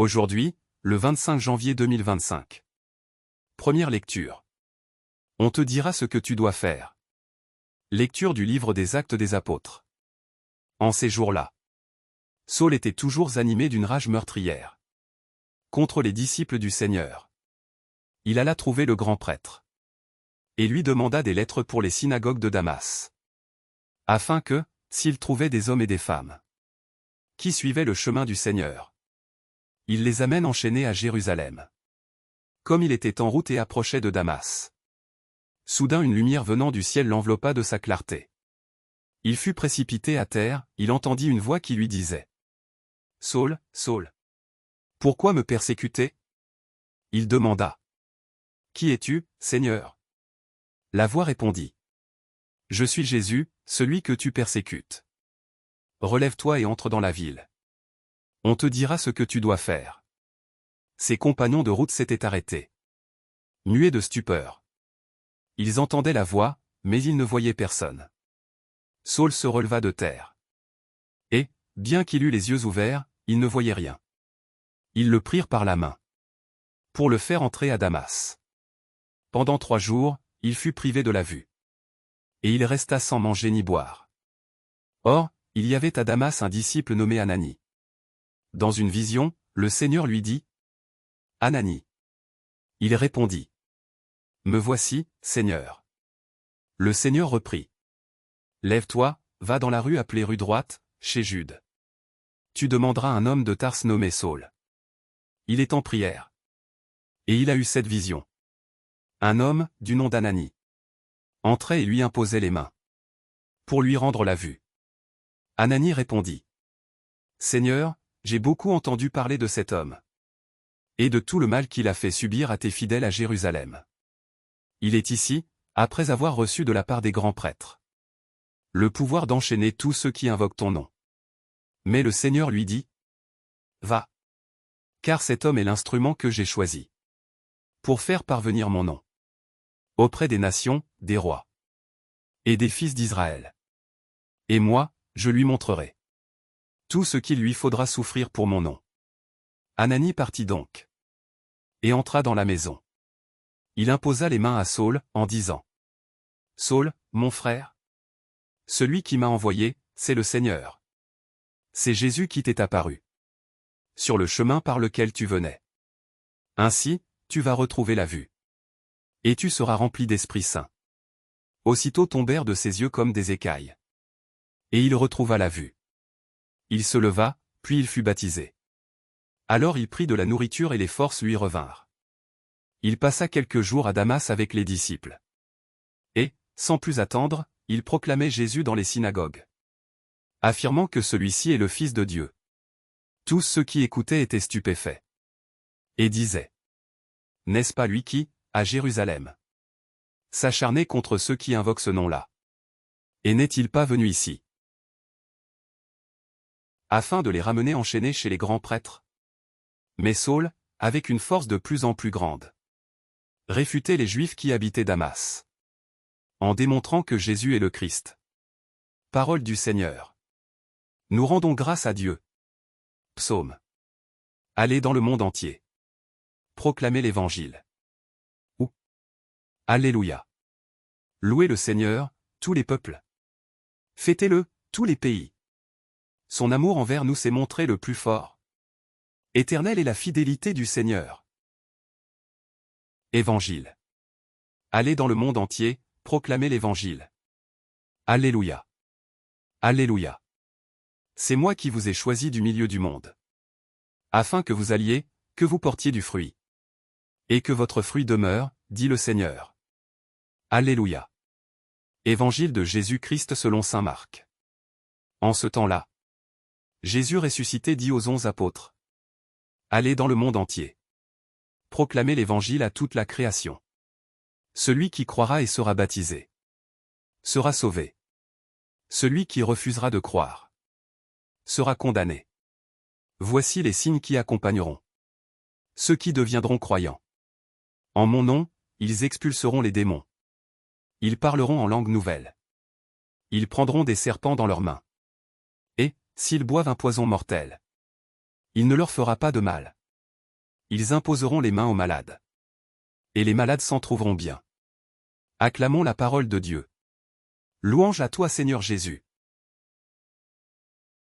Aujourd'hui, le 25 janvier 2025. Première lecture. On te dira ce que tu dois faire. Lecture du livre des Actes des Apôtres. En ces jours-là, Saul était toujours animé d'une rage meurtrière contre les disciples du Seigneur. Il alla trouver le grand prêtre et lui demanda des lettres pour les synagogues de Damas, afin que, s'il trouvait des hommes et des femmes qui suivaient le chemin du Seigneur, il les amène enchaînés à Jérusalem. Comme il était en route et approchait de Damas, soudain une lumière venant du ciel l'enveloppa de sa clarté. Il fut précipité à terre, il entendit une voix qui lui disait : « Saul, Saul, pourquoi me persécuter ?» Il demanda : « Qui es-tu, Seigneur ?» La voix répondit : « Je suis Jésus, celui que tu persécutes. Relève-toi et entre dans la ville. On te dira ce que tu dois faire. » Ses compagnons de route s'étaient arrêtés, muets de stupeur. Ils entendaient la voix, mais ils ne voyaient personne. Saul se releva de terre. Et, bien qu'il eût les yeux ouverts, il ne voyait rien. Ils le prirent par la main pour le faire entrer à Damas. Pendant 3 jours, il fut privé de la vue. Et il resta sans manger ni boire. Or, il y avait à Damas un disciple nommé Ananie. Dans une vision, le Seigneur lui dit : « Ananie. » Il répondit : « Me voici, Seigneur. » Le Seigneur reprit : « Lève-toi, va dans la rue appelée rue droite, chez Jude. Tu demanderas un homme de Tarse nommé Saul. Il est en prière. » Et il a eu cette vision. Un homme, du nom d'Ananie, entrait et lui imposait les mains pour lui rendre la vue. Ananie répondit : « Seigneur, j'ai beaucoup entendu parler de cet homme et de tout le mal qu'il a fait subir à tes fidèles à Jérusalem. Il est ici, après avoir reçu de la part des grands prêtres le pouvoir d'enchaîner tous ceux qui invoquent ton nom. » Mais le Seigneur lui dit : « Va. Car cet homme est l'instrument que j'ai choisi pour faire parvenir mon nom auprès des nations, des rois et des fils d'Israël. Et moi, je lui montrerai tout ce qu'il lui faudra souffrir pour mon nom. » Ananie partit donc et entra dans la maison. Il imposa les mains à Saul, en disant : « Saul, mon frère, celui qui m'a envoyé, c'est le Seigneur. C'est Jésus qui t'est apparu sur le chemin par lequel tu venais. Ainsi, tu vas retrouver la vue. Et tu seras rempli d'Esprit Saint. » Aussitôt tombèrent de ses yeux comme des écailles. Et il retrouva la vue. Il se leva, puis il fut baptisé. Alors il prit de la nourriture et les forces lui revinrent. Il passa quelques jours à Damas avec les disciples. Et, sans plus attendre, il proclamait Jésus dans les synagogues, affirmant que celui-ci est le Fils de Dieu. Tous ceux qui écoutaient étaient stupéfaits et disaient : « N'est-ce pas lui qui, à Jérusalem, s'acharnait contre ceux qui invoquent ce nom-là? Et n'est-il pas venu ici afin de les ramener enchaînés chez les grands prêtres ?» Mais Saul, avec une force de plus en plus grande, réfutait les Juifs qui habitaient Damas, en démontrant que Jésus est le Christ. Parole du Seigneur. Nous rendons grâce à Dieu. Psaume. Allez dans le monde entier. Proclamez l'Évangile. Ou. Alléluia. Louez le Seigneur, tous les peuples. Fêtez-le, tous les pays. Son amour envers nous s'est montré le plus fort. Éternelle est la fidélité du Seigneur. Évangile. Allez dans le monde entier, proclamez l'Évangile. Alléluia. Alléluia. C'est moi qui vous ai choisi du milieu du monde, afin que vous alliez, que vous portiez du fruit, et que votre fruit demeure, dit le Seigneur. Alléluia. Évangile de Jésus-Christ selon saint Marc. En ce temps-là, Jésus ressuscité dit aux 11 apôtres : « Allez dans le monde entier. Proclamez l'Évangile à toute la création. Celui qui croira et sera baptisé sera sauvé. Celui qui refusera de croire sera condamné. Voici les signes qui accompagneront ceux qui deviendront croyants. En mon nom, ils expulseront les démons. Ils parleront en langue nouvelle. Ils prendront des serpents dans leurs mains. Et, s'ils boivent un poison mortel, il ne leur fera pas de mal. Ils imposeront les mains aux malades. Et les malades s'en trouveront bien. Acclamons la parole de Dieu. Louange à toi Seigneur Jésus.